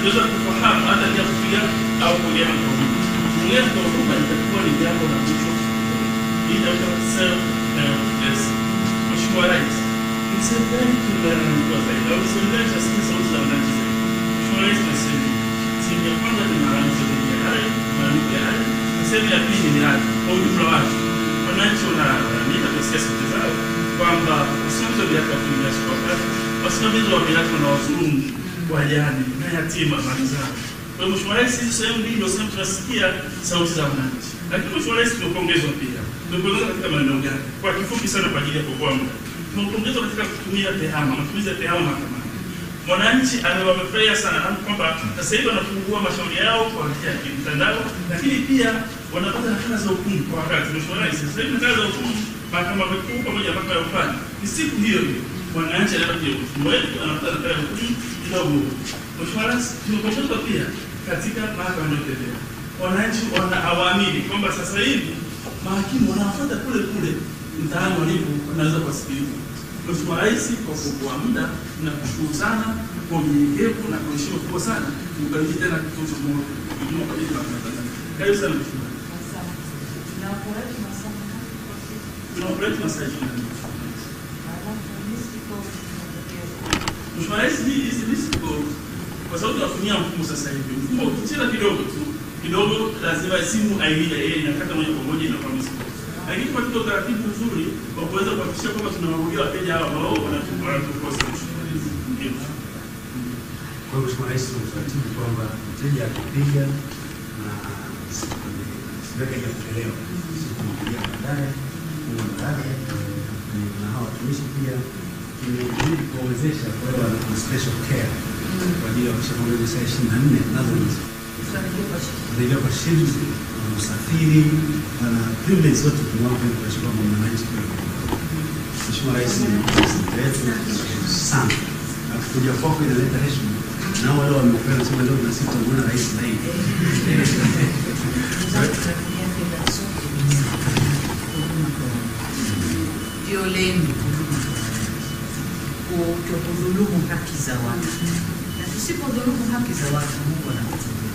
tuweza kufahamu hata ya kupiga au kuongea kwa huduma. Kuongea kwa huduma itakuwa ni jambo la mwisho. Hii ndio self-help. Mheshimiwa Rais, msemaji tunalalamika zaidi. Au msemaji asikie sauti za wananchi zaidi. Mheshimiwa Rais anasema sehemu ya kwanza ni malalamiko ya hali, malalamiko ya hali. Sehemu ya pili ni hali. Kwa ujumla wake, wananchi wanalalamika kwa sauti zao kwamba usimamizi wa miradi ya kuingia kwa wakati, wasimamizi wa miradi na wazungu wajane na yatima mali zao. Kwa hiyo Mheshimiwa Rais, hizo sehemu mbili ndio sehemu tunasikia sauti za wananchi. Lakini Mheshimiwa Rais, tumepongezwa pia. Tumepongezwa katika maeneo gani? Kwa kifupi sana kwa ajili ya kuokoa muda. Tumepongezwa katika kutumia tehama, matumizi ya tehama mahakamani. Mwananchi amefurahia sana kwamba sasa hivi wanafungua mashauri yao kwa njia ya mtandao, lakini pia wanapata nakala za hukumu kwa wakati. Mheshimiwa Rais, sasa hivi nakala za hukumu mahakama kuu pamoja na mahakama ya rufani ni siku hiyo hiyo. Mwananchi anapokuja kufunga wetu anapata nakala ya hukumu kidogo. Mheshimiwa Rais, tumepongezwa pia katika mahakama inayoendelea. Wananchi wanaamini kwamba sasa hivi mahakimu wanafuata kule kule mtaani walipo, wanaweza kusikiliza. Mheshimiwa Rais, kwa kuokoa muda na kushukuru sana kwa unyenyekevu na kwa heshima kubwa sana, tukaribisha tena kituo cha huduma kwa ajili ya Tanzania. Karibu sana Mheshimiwa. Tunaoperate masaa 24. Mheshimiwa Rais, hizi misiko kwa sababu tunatumia mfumo sasa hivi. Mfumo ukicheza kidogo tu, kidogo lazima simu aidha yeye inakata moja kwa moja inakuwa misiko. Lakini kwa tuko taratibu nzuri kwa kuweza kuhakikisha kwamba tunawarudia wateja hao ambao wanatukosa. Kwa Mheshimiwa Rais, tunaratibu kwamba mteja akipiga na siweke ya kupelewa siku ya baadaye na hawa watumishi pia ili kuwezesha kuelewa na special care kwa ajili ya kushika mwezi saa 24 nazo ndio kwa shilingi usafiri na privilege zote tunaomba kwa sababu mwananchi. Mheshimiwa Rais, wetu sana na kuja kwako inaleta heshima na wale wamepewa sema leo na sisi tunaona rais zaidi. Ndio lengo kutodhulumu haki za watu, na tusipodhulumu haki za watu Mungu anakutulia.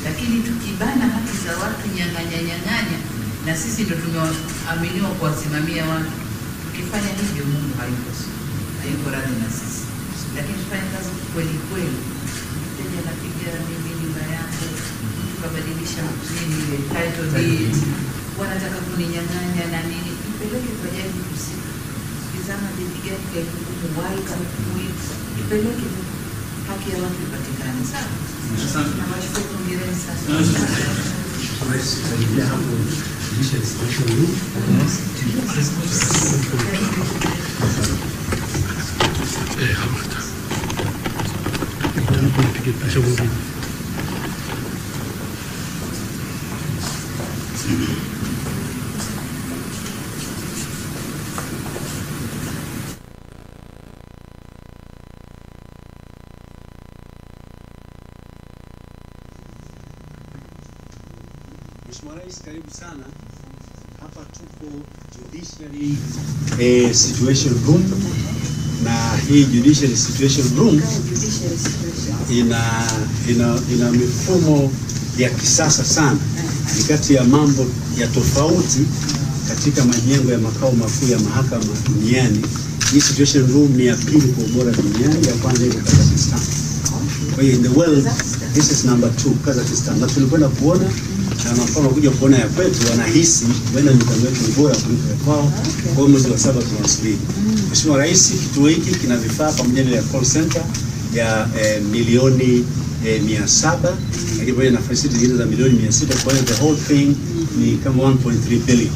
Lakini tukibana haki za watu nyang'anya, na sisi ndio tumeaminiwa kuwasimamia watu, tukifanya hivyo Mungu hayuko radhi na sisi. Lakini tufanye kazi kweli kweli. Mteja anapiga mimi nyumba yangu, tukabadilisha mjini ile title deed, wanataka kuninyang'anya na nini, tupeleke kwa jaji husika. Kizama jipigia kaikumu wai kama kuifu, tupeleke haki ya watu ipatikane. Sawa? Na washukuru hongereni sana. Rais, tunaingia hapo judicial situation room. hamata. Nipige picha mwingine. Mheshimiwa Rais, karibu sana. Hapa tuko judiciary situation room, na hii judiciary situation room ina mifumo ya kisasa sana. Ni kati ya mambo ya tofauti katika majengo ya makao makuu ya mahakama duniani. Hii situation room ni ya pili kwa ubora duniani, ya kwanza iko Kazakhstan. Kwa hiyo in the world this is number 2, Kazakhstan. Na tulikwenda kuona na mfano kuja kuona ya kwetu, wanahisi wenda mitambo yetu ni bora kuliko ya kwao. Kwa mwezi wa 7 tunawasubiri. Mheshimiwa Rais, kituo hiki kina vifaa pamoja na call center ya milioni 700, lakini na facility zingine za milioni 600. Kwa hiyo the whole thing ni kama 1.3 billion.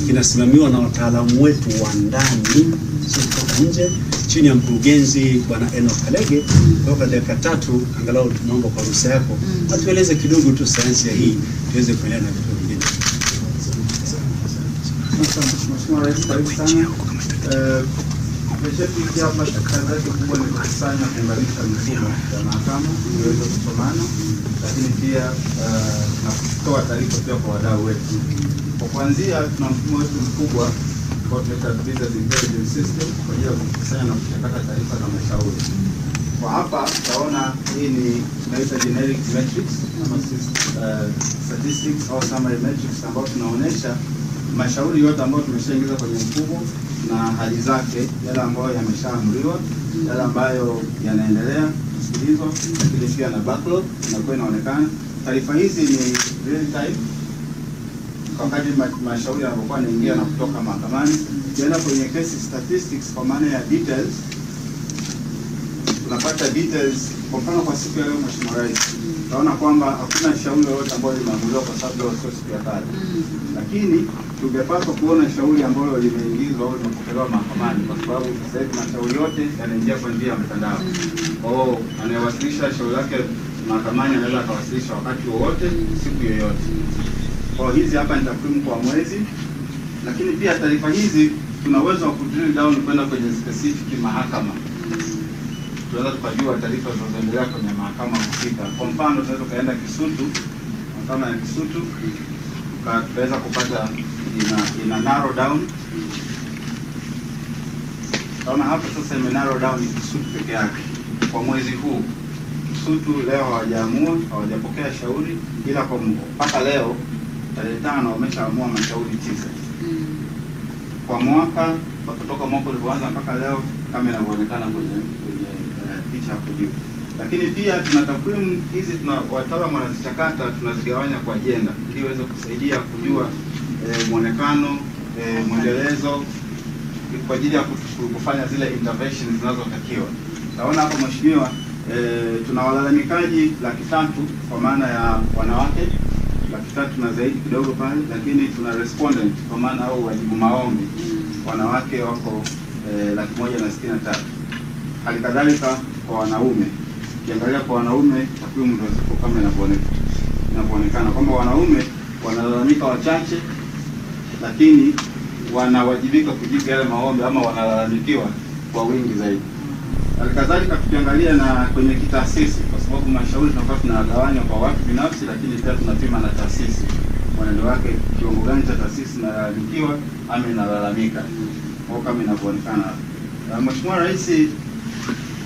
Kinasimamiwa na wataalamu wetu wa ndani, sio kutoka nje, chini ya mkurugenzi Bwana Enoch Kalege. Kwa dakika 3 angalau tunaomba kwa ruhusa yako atueleze kidogo tu sayansi ya hii tuweze kuelewa na vitu vingine. Mheshimiwa Rais, karibu sana. Hii hapa kazi yake kubwa ni kukusanya, kuunganisha mifumo ya mahakama ili iweze kusomana, lakini pia na kutoa taarifa pia kwa wadau wetu. Kwa kuanzia, tuna mfumo wetu mkubwa kwa tunaita Business Intelligence System kwa ajili ya kukusanya na kuchakata taarifa za mashauri. Kwa hapa tutaona hii ni tunaita generic metrics ama statistics au summary metrics, ambayo tunaonesha mashauri yote ambayo tumeshaingiza kwenye mfumo na hali zake, yale ambayo yameshaamriwa, yale ambayo yanaendelea kusikilizwa, lakini pia na backlog inakuwa inaonekana. Taarifa hizi ni real time wakati mashauri yanapokuwa yanaingia na kutoka mahakamani. Tukienda kwenye case statistics, kwa maana ya details, tunapata details. Kwa mfano kwa siku ya leo, Mheshimiwa Rais, tunaona kwamba hakuna shauri lolote ambalo limeamuliwa kwa sababu leo sio siku ya kazi, lakini tungepaswa kuona shauri ambalo limeingizwa au limepokelewa mahakamani, kwa sababu sasa hivi mashauri yote yanaingia kwa njia ya mtandao. Kwa hiyo anayewasilisha shauri lake mahakamani anaweza akawasilisha wakati wowote, siku yoyote. Kwa hizi hapa ni takwimu kwa mwezi, lakini pia taarifa hizi tuna uwezo wa kudrill down kwenda kwenye specific mahakama. Tunaweza tukajua taarifa zinazoendelea kwenye mahakama husika. Kwa mfano, tunaweza kaenda Kisutu, mahakama ya Kisutu, tukaweza kupata ina narrow down. Naona hapa sasa ime narrow down Kisutu peke yake kwa mwezi huu. Kisutu leo hawajapokea shauri, ila kwa mpaka leo tarehe 5 wameshaamua mashauri 9. Kwa mwaka kutoka mwaka ulioanza mpaka leo kama inavyoonekana kwenye picha hapo juu. Lakini pia tuna takwimu hizi, tuna wataalamu wanazichakata, tunazigawanya kwa ajenda ili iweze kusaidia kujua muonekano, mwendelezo kwa ajili ya kufanya zile interventions zinazotakiwa. Naona hapo Mheshimiwa, tuna walalamikaji 300,000 kwa maana ya wanawake 300,000 na zaidi kidogo pale, lakini tuna respondent kwa maana au wajibu maombi wanawake wako 163,000. Hali kadhalika kwa wanaume, ukiangalia kwa wanaume takwimu ndio ziko kama inavyoonekana kwamba wanaume wanalalamika wachache, lakini wanawajibika kujibu yale maombi ama wanalalamikiwa kwa wingi zaidi. Halikadhalika tukiangalia na kwenye kitaasisi, kwa sababu mashauri tunakuwa tunagawanya kwa watu binafsi, lakini pia tunapima na taasisi, mwenendo wake, kiwango gani cha taasisi inalalamikiwa ama inalalamika, au kama inavyoonekana hapa. Mheshimiwa Rais,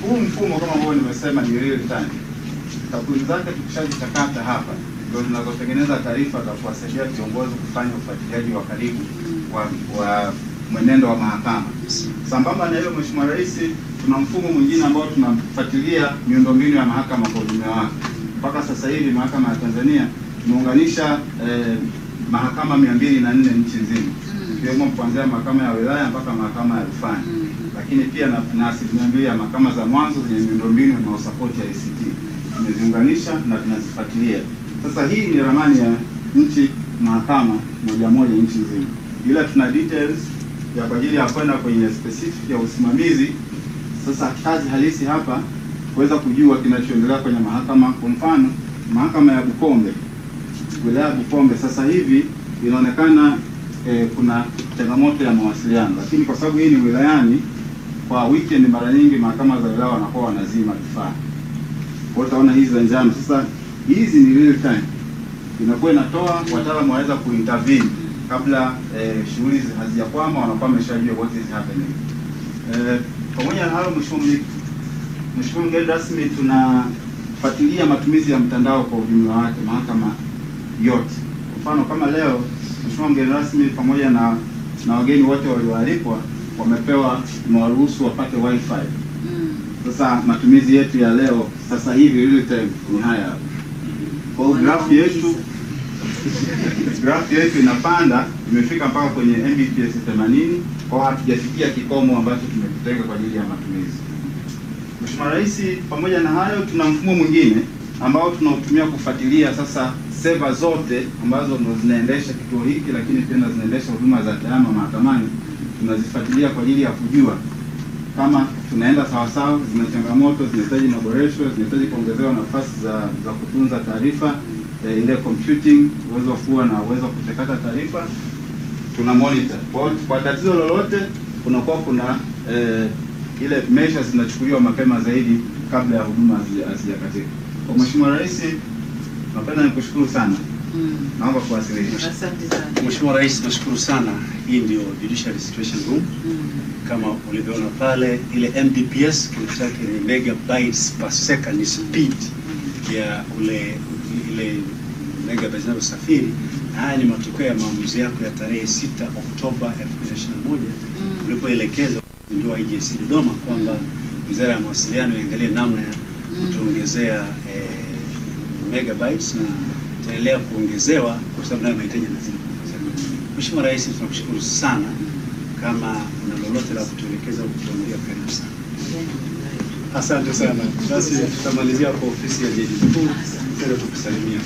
huu mfumo kama ambao nimesema ni real time. Takwimu zake tukishazichakata hapa ndio tunazotengeneza taarifa za kuwasaidia viongozi kufanya ufuatiliaji wa karibu wa mwenendo wa mahakama. Sambamba na hilo, Mheshimiwa Rais, tuna mfumo mwingine ambao tunafuatilia miundombinu ya mahakama kwa ujumla wake. Mpaka sasa hivi mahakama ya Tanzania tumeunganisha mahakama 204 nchi nzima, ikiwemo kuanzia mahakama ya wilaya mpaka mahakama ya rufani, lakini pia na 2% ya mahakama za mwanzo zenye miundombinu na support ya ICT tumeziunganisha na tunazifuatilia. Sasa hii ni ramani ya nchi mahakama moja nchi nzima, ila tuna details ya kwa ajili ya kwenda kwenye specific ya usimamizi. Sasa kazi halisi hapa kuweza kujua kinachoendelea kwenye mahakama. Kwa mfano, mahakama ya Bukombe, wilaya ya Bukombe sasa hivi inaonekana kuna changamoto ya mawasiliano, lakini kwa sababu hii ni wilayani, kwa weekend mara nyingi mahakama za wilaya wanakuwa wanazima vifaa. Kwa hiyo utaona hizi za njano. Sasa hizi ni real time, inakuwa inatoa wataalamu waweza kuintervene kabla shughuli hazijakwama, wanakuwa wameshajua what is happening. Pamoja na hayo, Mheshimiwa mgeni rasmi, tunafuatilia matumizi ya mtandao kwa ujumla wake mahakama yote. Kwa mfano kama leo, Mheshimiwa mgeni rasmi, pamoja na wageni wote walioalikwa wamepewa maruhusu wapate wifi. Sasa matumizi yetu ya leo sasa hivi real time ni haya. Kwa graph yetu inapanda, imefika mpaka kwenye Mbps 80, kwa hatujafikia kikomo ambacho tumekitenga kwa ajili ya matumizi. Mheshimiwa Rais, pamoja na hayo, tuna mfumo mwingine ambao tunautumia kufuatilia sasa server zote ambazo ndo zinaendesha kituo hiki, lakini pia zinaendesha huduma za tehama mahakamani. Tunazifuatilia kwa ajili ya kujua kama tunaenda sawa sawa, zina changamoto, zinahitaji maboresho, zinahitaji kuongezewa nafasi za kutunza taarifa, ile computing, uwezo kuwa na uwezo kuchakata taarifa, tuna monitor. Kwa tatizo lolote kunakuwa kuna ile measures zinachukuliwa mapema zaidi kabla ya huduma hazijakatika. Kwa Mheshimiwa Rais, napenda nikushukuru sana Naomba kuwasilisha. Asante sana. Mheshimiwa Rais, nashukuru sana. Hii ndio Judiciary Situation Room. Kama ulivyoona pale, ile Mbps kitu chake ni megabytes per second, ni speed ya ile megabytes zinazosafiri. Haya ni matokeo ya maamuzi yako ya tarehe 6 Oktoba 2021 ulipoelekeza ndio IGC Dodoma kwamba Wizara ya Mawasiliano iangalie namna ya kutuongezea megabytes na itaendelea kuongezewa kwa sababu nayo mahitaji yanazidi kuongezeka. Mheshimiwa Rais, tunakushukuru sana. Kama una lolote la kutuelekeza au kutuambia, karibu sana. Asante sana. Basi tutamalizia kwa ofisi ya Jaji Mkuu. Tukusalimia.